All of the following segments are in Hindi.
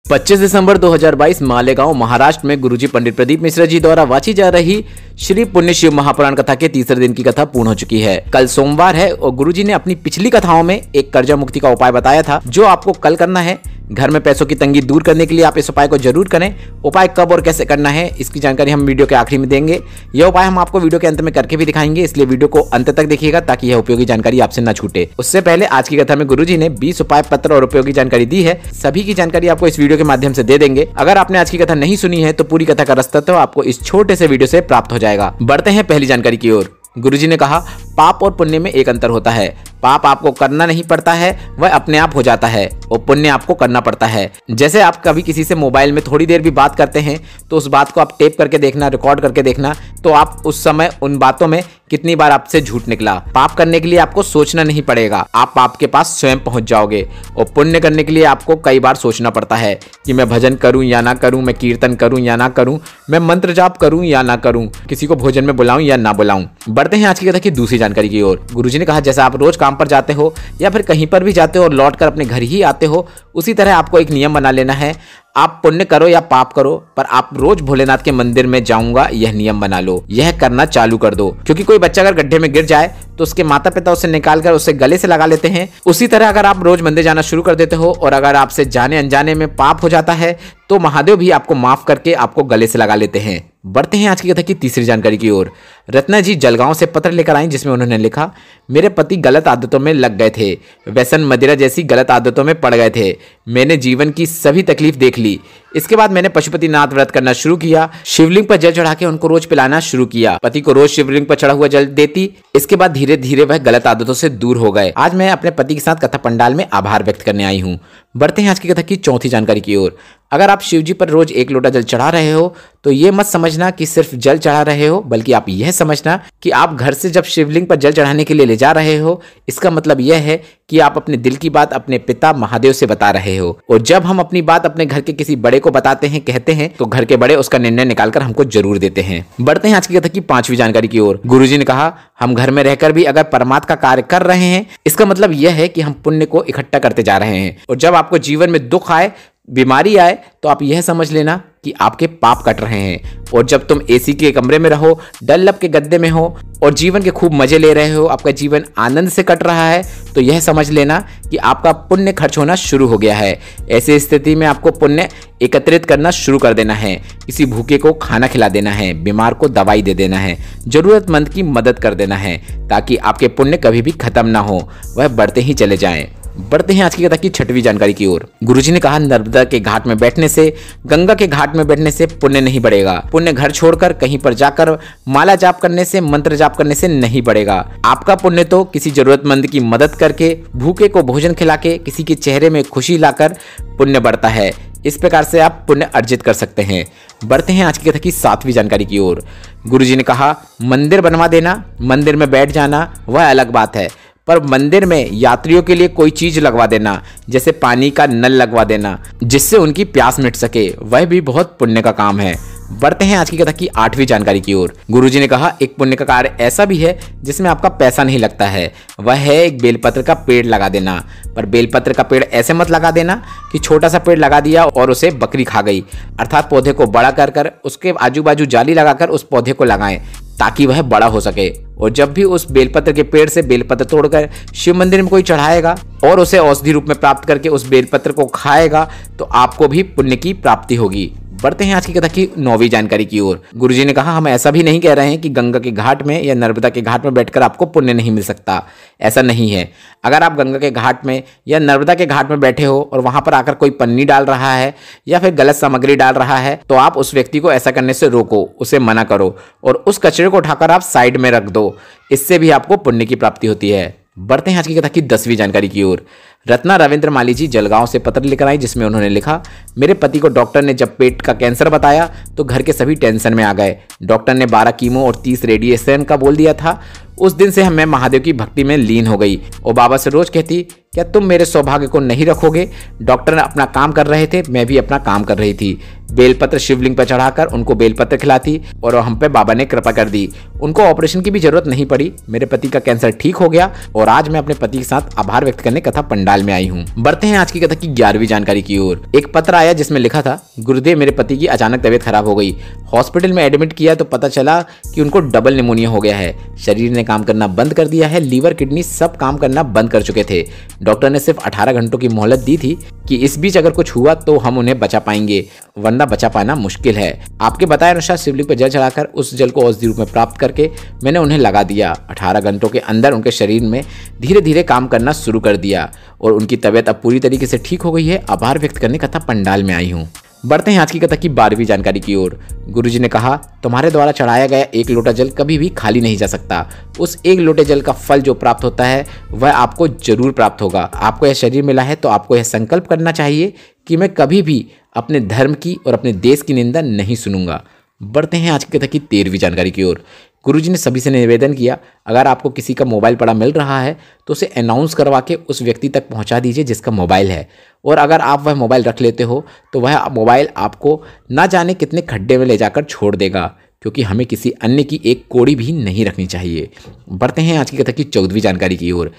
25 दिसंबर 2022 मालेगांव महाराष्ट्र में गुरुजी पंडित प्रदीप मिश्रा जी द्वारा वाची जा रही श्री पुण्य शिव महापुराण कथा के तीसरे दिन की कथा पूर्ण हो चुकी है। कल सोमवार है और गुरुजी ने अपनी पिछली कथाओं में एक कर्जा मुक्ति का उपाय बताया था जो आपको कल करना है। घर में पैसों की तंगी दूर करने के लिए आप इस उपाय को जरूर करें। उपाय कब और कैसे करना है इसकी जानकारी हम वीडियो के आखिरी में देंगे। यह उपाय हम आपको वीडियो के अंत में करके भी दिखाएंगे, इसलिए वीडियो को अंत तक देखिएगा ताकि यह उपयोगी जानकारी आपसे न छूटे। उससे पहले आज की कथा में गुरुजी ने 20 उपाय पत्र और उपयोगी जानकारी दी है। सभी की जानकारी आपको इस वीडियो के माध्यम से दे देंगे। अगर आपने आज की कथा नहीं सुनी है तो पूरी कथा का रसतत्व आपको इस छोटे से वीडियो से प्राप्त हो जाएगा। बढ़ते हैं पहली जानकारी की ओर। गुरुजी ने कहा, पाप और पुण्य में एक अंतर होता है। पाप आपको करना नहीं पड़ता है, वह अपने आप हो जाता है, और पुण्य आपको करना पड़ता है। जैसे आप कभी किसी से मोबाइल में थोड़ी देर भी बात करते हैं तो उस बात को आप टेप करके देखना, रिकॉर्ड करके देखना, तो आप उस समय उन बातों में कितनी बार आपसे झूठ निकला। पाप करने के लिए आपको सोचना नहीं पड़ेगा, आप पाप के पास स्वयं पहुंच जाओगे। और पुण्य करने के लिए आपको कई बार सोचना पड़ता है कि मैं भजन करूं या ना करूं, मैं कीर्तन करूं या ना करूं, मैं मंत्र जाप करूं या ना करूं, किसी को भोजन में बुलाऊं या ना बुलाऊं। बढ़ते हैं आज की कथा की दूसरी जानकारी की ओर। गुरुजी ने कहा, जैसा आप रोज काम पर जाते हो या फिर कहीं पर भी जाते हो और लौटकर अपने घर ही आते हो, उसी तरह आपको एक नियम बना लेना है। आप पुण्य करो या पाप करो, पर आप रोज भोलेनाथ के मंदिर में जाऊंगा यह नियम बना लो, यह करना चालू कर दो। क्योंकि कोई बच्चा अगर गड्ढे में गिर जाए तो उसके माता पिता उसे निकालकर उसे गले से लगा लेते हैं। उसी तरह अगर आप रोज मंदिर जाना शुरू कर देते हो और अगर आपसे जाने अनजाने में पाप हो जाता है तो महादेव भी आपको माफ करके आपको गले से लगा लेते हैं। बढ़ते हैं आज की कथा की तीसरी जानकारी की ओर। रत्ना जी जलगांव से पत्र लेकर आई जिसमें उन्होंने लिखा, मेरे पति गलत आदतों में लग गए थे, व्यसन मदिरा जैसी गलत आदतों में पड़ गए थे। मैंने जीवन की सभी तकलीफ देख ली। इसके बाद मैंने पशुपतिनाथ व्रत करना शुरू किया, शिवलिंग पर जल चढ़ा के उनको रोज पिलाना शुरू किया। पति को रोज शिवलिंग पर चढ़ा हुआ जल देती। इसके बाद धीरे धीरे वह गलत आदतों से दूर हो गए। आज मैं अपने पति के साथ कथा पंडाल में आभार व्यक्त करने आई हूँ। बढ़ते हैं आज की कथा की चौथी जानकारी की ओर। अगर आप शिव जी पर रोज 1 लोटा जल चढ़ा रहे हो तो ये मत समझना कि सिर्फ जल चढ़ा रहे हो, बल्कि आप यह समझना कि आप घर से जब शिवलिंग पर जल चढ़ाने के लिए ले जा रहे हो, इसका मतलब यह है कि आप अपने दिल की बात अपने पिता महादेव से बता रहे हो। और जब हम अपनी बात अपने घर के किसी बड़े को बताते हैं, कहते हैं, तो घर के बड़े उसका निर्णय निकालकर हमको जरूर देते हैं। बढ़ते हैं आज की कथा की 5वीं जानकारी की ओर। गुरुजी ने कहा, हम घर में रहकर भी अगर परमात्मा का कार्य कर रहे हैं, इसका मतलब यह है कि हम पुण्य को इकट्ठा करते जा रहे हैं। और जब आपको जीवन में दुख आए, बीमारी आए, तो आप यह समझ लेना कि आपके पाप कट रहे हैं। और जब तुम एसी के कमरे में रहो, डल्लब के गद्दे में हो और जीवन के खूब मजे ले रहे हो, आपका जीवन आनंद से कट रहा है, तो यह समझ लेना कि आपका पुण्य खर्च होना शुरू हो गया है। ऐसी स्थिति में आपको पुण्य एकत्रित करना शुरू कर देना है। किसी भूखे को खाना खिला देना है, बीमार को दवाई दे देना है, जरूरतमंद की मदद कर देना है, ताकि आपके पुण्य कभी भी खत्म ना हो, वह बढ़ते ही चले जाएं। बढ़ते हैं आज की कथा की 6वीं जानकारी की ओर। गुरुजी ने कहा, नर्मदा के घाट में बैठने से, गंगा के घाट में बैठने से पुण्य नहीं बढ़ेगा। पुण्य घर छोड़कर कहीं पर जाकर माला जाप करने से, मंत्र जाप करने से नहीं बढ़ेगा। आपका पुण्य तो किसी जरूरतमंद की मदद करके, भूखे को भोजन खिला के, किसी के चेहरे में खुशी लाकर पुण्य बढ़ता है। इस प्रकार से आप पुण्य अर्जित कर सकते हैं। बढ़ते हैं आज की कथा की 7वीं जानकारी की ओर। गुरुजी ने कहा, मंदिर बनवा देना, मंदिर में बैठ जाना वह अलग बात है, पर मंदिर में यात्रियों के लिए कोई चीज लगवा देना, जैसे पानी का नल लगवा देना, जिससे उनकी प्यास मिट सके, वह भी बहुत पुण्य का काम है। बढ़ते हैं आज की कथा की 8वीं जानकारी की ओर। गुरुजी ने कहा, एक पुण्य का कार्य ऐसा भी है जिसमें आपका पैसा नहीं लगता है, वह है एक बेलपत्र का पेड़ लगा देना। पर बेलपत्र का पेड़ ऐसे मत लगा देना कि छोटा सा पेड़ लगा दिया और उसे बकरी खा गई। अर्थात पौधे को बड़ा कर कर उसके आजू बाजू जाली लगाकर उस पौधे को लगाएं ताकि वह बड़ा हो सके। और जब भी उस बेलपत्र के पेड़ से बेलपत्र तोड़कर शिव मंदिर में कोई चढ़ाएगा और उसे औषधि रूप में प्राप्त करके उस बेलपत्र को खाएगा, तो आपको भी पुण्य की प्राप्ति होगी। बढ़ते हैं आज की कथा की 9वीं जानकारी की ओर। गुरुजी ने कहा, हम ऐसा भी नहीं कह रहे हैं कि गंगा के घाट में या नर्मदा के घाट में बैठकर आपको पुण्य नहीं मिल सकता। ऐसा नहीं है। अगर आप गंगा के घाट में या नर्मदा के घाट में बैठे हो और वहां पर आकर कोई पन्नी डाल रहा है या फिर गलत सामग्री डाल रहा है, तो आप उस व्यक्ति को ऐसा करने से रोको, उसे मना करो और उस कचरे को उठाकर आप साइड में रख दो। इससे भी आपको पुण्य की प्राप्ति होती है। बढ़ते हैं आज की कथा की 10वीं जानकारी की ओर। रत्ना रविंद्र माली जी जलगांव से पत्र लेकर आई जिसमें उन्होंने लिखा, मेरे पति को डॉक्टर ने जब पेट का कैंसर बताया तो घर के सभी टेंशन में आ गए। डॉक्टर ने 12 कीमो और 30 रेडिएशन का बोल दिया था। उस दिन से मैं महादेव की भक्ति में लीन हो गई और बाबा से रोज कहती, क्या तुम मेरे सौभाग्य को नहीं रखोगे? डॉक्टर अपना काम कर रहे थे, मैं भी अपना काम कर रही थी। बेलपत्र शिवलिंग पर चढ़ाकर उनको बेलपत्र खिलाती और हम पे बाबा ने कृपा कर दी। उनको ऑपरेशन की भी जरूरत नहीं पड़ी। मेरे पति का कैंसर ठीक हो गया और आज मैं अपने पति के साथ आभार व्यक्त करने कथा पंडाल में आई हूँ। बढ़ते हैं आज की कथा की 11वीं जानकारी की ओर। एक पत्र आया जिसमें लिखा था, गुरुदेव मेरे पति की अचानक तबीयत खराब हो गई। हॉस्पिटल में एडमिट किया तो पता चला कि उनको डबल निमोनिया हो गया है। शरीर ने काम करना बंद कर दिया है, लीवर किडनी सब काम करना बंद कर चुके थे। डॉक्टर ने सिर्फ 18 घंटों की मोहलत दी थी कि इस बीच अगर कुछ हुआ तो हम उन्हें बचा पाएंगे, वरना बचा पाना मुश्किल है। आपके बताए अनुसार शिवलिंग पर जल चढ़ाकर उस जल को औषधि रूप में प्राप्त करके मैंने उन्हें लगा दिया। 18 घंटों के अंदर उनके शरीर में धीरे धीरे काम करना शुरू कर दिया और उनकी तबीयत अब पूरी तरीके से ठीक हो गई है। आभार व्यक्त करने कथा पंडाल में आई हूँ। बढ़ते हैं आज की कथा की 12वीं जानकारी की ओर। गुरुजी ने कहा, तुम्हारे द्वारा चढ़ाया गया एक लोटा जल कभी भी खाली नहीं जा सकता। उस एक लोटे जल का फल जो प्राप्त होता है वह आपको जरूर प्राप्त होगा। आपको यह शरीर मिला है तो आपको यह संकल्प करना चाहिए कि मैं कभी भी अपने धर्म की और अपने देश की निंदा नहीं सुनूंगा। बढ़ते हैं आज की कथा की 13वीं जानकारी की ओर। गुरुजी ने सभी से निवेदन किया, अगर आपको किसी का मोबाइल पड़ा मिल रहा है तो उसे अनाउंस करवा के उस व्यक्ति तक पहुंचा दीजिए जिसका मोबाइल है। और अगर आप वह मोबाइल रख लेते हो तो वह मोबाइल आपको ना जाने कितने खड्डे में ले जाकर छोड़ देगा, क्योंकि हमें किसी अन्य की एक कौड़ी भी नहीं रखनी चाहिए। बढ़ते हैं आज की कथा की 14वीं जानकारी की ओर।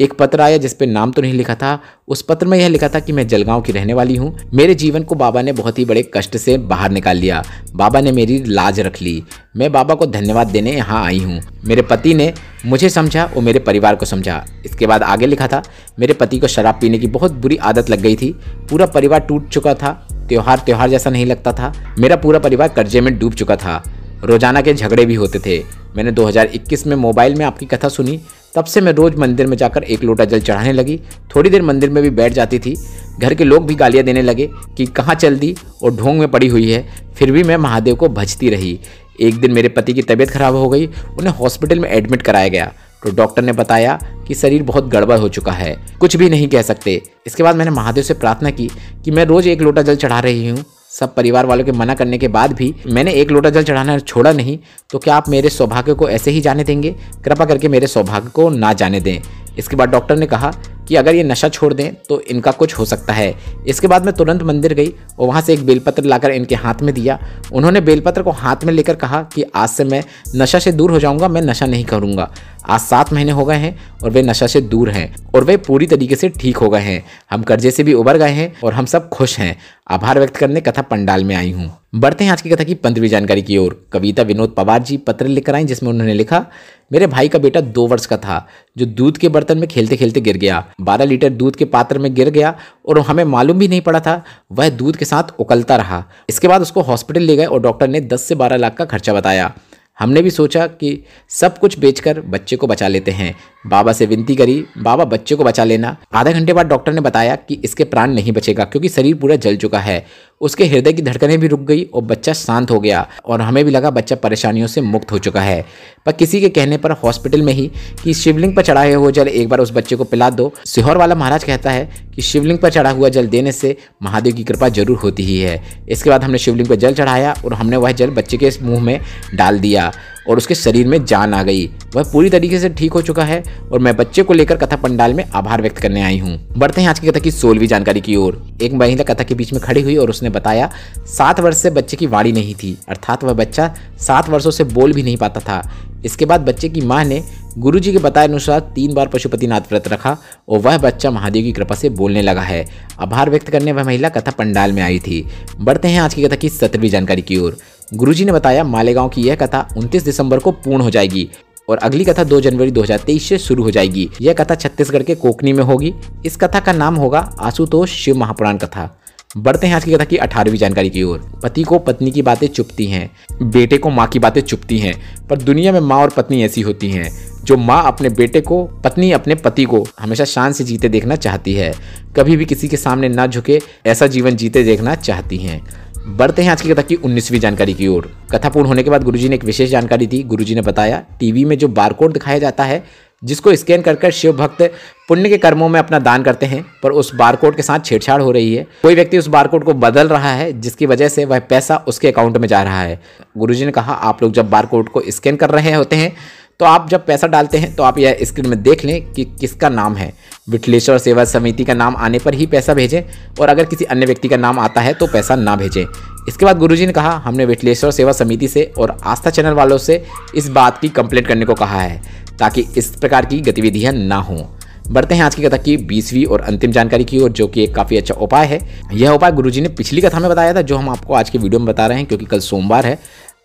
एक पत्र आया जिस पे नाम तो नहीं लिखा था। उस पत्र में यह लिखा था कि मैं जलगांव की रहने वाली हूँ। मेरे जीवन को बाबा ने बहुत ही बड़े कष्ट से बाहर निकाल लिया। बाबा ने मेरी लाज रख ली। मैं बाबा को धन्यवाद देने यहाँ आई हूँ। मेरे पति ने मुझे समझा और मेरे परिवार को समझा। इसके बाद आगे लिखा था, मेरे पति को शराब पीने की बहुत बुरी आदत लग गई थी। पूरा परिवार टूट चुका था। त्योहार जैसा नहीं लगता था। मेरा पूरा परिवार कर्जे में डूब चुका था। रोजाना के झगड़े भी होते थे। मैंने 2021 में मोबाइल में आपकी कथा सुनी, तब से मैं रोज मंदिर में जाकर एक लोटा जल चढ़ाने लगी। थोड़ी देर मंदिर में भी बैठ जाती थी। घर के लोग भी गालियां देने लगे कि कहाँ चल दी और ढोंग में पड़ी हुई है, फिर भी मैं महादेव को भजती रही। एक दिन मेरे पति की तबीयत खराब हो गई। उन्हें हॉस्पिटल में एडमिट कराया गया तो डॉक्टर ने बताया कि शरीर बहुत गड़बड़ हो चुका है, कुछ भी नहीं कह सकते। इसके बाद मैंने महादेव से प्रार्थना की कि मैं रोज एक लोटा जल चढ़ा रही हूँ। सब परिवार वालों के मना करने के बाद भी मैंने एक लोटा जल चढ़ाना छोड़ा नहीं। तो क्या आप मेरे सौभाग्य को ऐसे ही जाने देंगे? कृपा करके मेरे सौभाग्य को ना जाने दें। इसके बाद डॉक्टर ने कहा कि अगर ये नशा छोड़ दें तो इनका कुछ हो सकता है। इसके बाद मैं तुरंत मंदिर गई और वहाँ से एक बेलपत्र लाकर इनके हाथ में दिया। उन्होंने बेलपत्र को हाथ में लेकर कहा कि आज से मैं नशा से दूर हो जाऊंगा, मैं नशा नहीं करूंगा। आज 7 महीने हो गए हैं और वे नशा से दूर हैं और वे पूरी तरीके से ठीक हो गए हैं। हम कर्जे से भी उबर गए हैं और हम सब खुश हैं। आभार व्यक्त करने कथा पंडाल में आई हूँ। बढ़ते हैं आज की कथा की 15वीं जानकारी की ओर। कविता विनोद पवार जी पत्र लेकर आई जिसमें उन्होंने लिखा, मेरे भाई का बेटा 2 वर्ष का था जो दूध के बर्तन में खेलते खेलते गिर गया। 12 लीटर दूध के पात्र में गिर गया और हमें मालूम भी नहीं पड़ा था। वह दूध के साथ उकलता रहा। इसके बाद उसको हॉस्पिटल ले गए और डॉक्टर ने 10 से 12 लाख का खर्चा बताया। हमने भी सोचा कि सब कुछ बेचकर बच्चे को बचा लेते हैं। बाबा से विनती करी, बाबा बच्चे को बचा लेना। आधा घंटे बाद डॉक्टर ने बताया कि इसके प्राण नहीं बचेगा क्योंकि शरीर पूरा जल चुका है। उसके हृदय की धड़कनें भी रुक गई और बच्चा शांत हो गया और हमें भी लगा बच्चा परेशानियों से मुक्त हो चुका है। पर किसी के कहने पर हॉस्पिटल में ही कि शिवलिंग पर चढ़ाए हुए जल एक बार उस बच्चे को पिला दो। सिहोर वाला महाराज कहता है कि शिवलिंग पर चढ़ा हुआ जल देने से महादेव की कृपा जरूर होती ही है। इसके बाद हमने शिवलिंग पर जल चढ़ाया और हमने वह जल बच्चे के मुंह में डाल दिया और उसके शरीर में जान आ गई। वह पूरी तरीके से ठीक हो चुका है और मैं बच्चे को लेकर कथा पंडाल में आभार व्यक्त करने आई हूँ। बढ़ते हैं आज की कथा की 16वीं जानकारी की ओर। एक महिला कथा के बीच में खड़ी हुई और उसने बताया 7 वर्ष से बच्चे की वाणी नहीं थी, अर्थात वह बच्चा 7 वर्षों से बोल भी नहीं पाता था। इसके बाद बच्चे की मां ने गुरुजी के बताए अनुसार 3 बार पशुपतिनाथ व्रत रखा और वह बच्चा महादेव की कृपा से बोलने लगा है। आभार व्यक्त करने वह महिला कथा पंडाल में आई थी। बढ़ते हैं आज की कथा की 17वीं जानकारी की ओर। गुरुजी ने बताया मालेगांव की यह कथा 29 दिसंबर को पूर्ण हो जाएगी और अगली कथा 2 जनवरी 2023 से शुरू हो जाएगी। यह कथा छत्तीसगढ़ के कोकनी में होगी। इस कथा का नाम होगा आशुतोष शिव महापुराण कथा। बढ़ते हैं आज की कथा की 18वीं जानकारी की ओर। पति को पत्नी की बातें चुभती हैं, बेटे को माँ की बातें चुभती हैं, पर दुनिया में माँ और पत्नी ऐसी होती हैं जो माँ अपने बेटे को, पत्नी अपने पति को हमेशा शान से जीते देखना चाहती है। कभी भी किसी के सामने ना झुके ऐसा जीवन जीते देखना चाहती हैं। बढ़ते हैं आज की कथा की 19वीं जानकारी की ओर। कथा पूर्ण होने के बाद गुरुजी ने एक विशेष जानकारी दी। गुरुजी ने बताया टीवी में जो बारकोड दिखाया जाता है जिसको स्कैन कर शिव भक्त पुण्य के कर्मों में अपना दान करते हैं, पर उस बारकोड के साथ छेड़छाड़ हो रही है। कोई व्यक्ति उस बारकोड को बदल रहा है जिसकी वजह से वह पैसा उसके अकाउंट में जा रहा है। गुरुजी ने कहा आप लोग जब बारकोड को स्कैन कर रहे होते हैं तो आप जब पैसा डालते हैं तो आप यह स्क्रीन में देख लें कि किसका नाम है। विठलेश्वर सेवा समिति का नाम आने पर ही पैसा भेजें और अगर किसी अन्य व्यक्ति का नाम आता है तो पैसा ना भेजें। इसके बाद गुरुजी ने कहा, हमने विठलेश्वर सेवा समिति से और आस्था चैनल वालों से इस बात की कंप्लेंट करने को कहा है ताकि इस प्रकार की गतिविधियां ना हों। बढ़ते हैं आज की कथा की 20वीं और अंतिम जानकारी की ओर, जो कि एक काफ़ी अच्छा उपाय है। यह उपाय गुरुजी ने पिछली कथा में बताया था, जो हम आपको आज की वीडियो में बता रहे हैं, क्योंकि कल सोमवार है।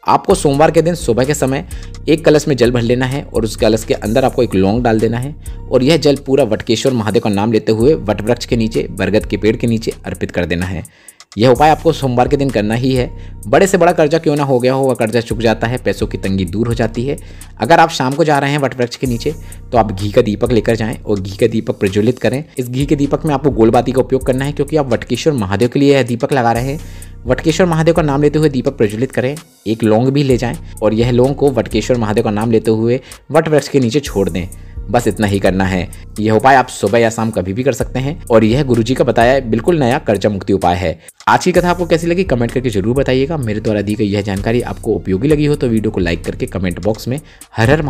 आपको सोमवार के दिन सुबह के समय एक कलश में जल भर लेना है और उस कलश के अंदर आपको एक लौंग डाल देना है और यह जल पूरा वटकेश्वर महादेव का नाम लेते हुए वट वृक्ष के नीचे, बरगद के पेड़ के नीचे अर्पित कर देना है। यह उपाय आपको सोमवार के दिन करना ही है। बड़े से बड़ा कर्जा क्यों ना हो गया हो, वह कर्जा चुक जाता है, पैसों की तंगी दूर हो जाती है। अगर आप शाम को जा रहे हैं वट वृक्ष के नीचे तो आप घी का दीपक लेकर जाएं और घी का दीपक प्रज्वलित करें। इस घी के दीपक में आपको गोलबाती का उपयोग करना है, क्योंकि आप वटकेश्वर महादेव के लिए यह दीपक लगा रहे हैं। वटकेश्वर महादेव का नाम लेते हुए दीपक प्रज्वलित करें। एक लौंग भी ले जाएं और यह लौंग को वटकेश्वर महादेव का नाम लेते हुए वट वृक्ष के नीचे छोड़ दें। बस इतना ही करना है। यह उपाय आप सुबह या शाम कभी भी कर सकते हैं और यह गुरुजी का बताया बिल्कुल नया कर्जा मुक्ति उपाय है। आज की कथा आपको कैसी लगी कमेंट करके जरूर बताइएगा। मेरे द्वारा दी गई यह जानकारी आपको उपयोगी लगी हो तो वीडियो को लाइक करके कमेंट बॉक्स में हर हर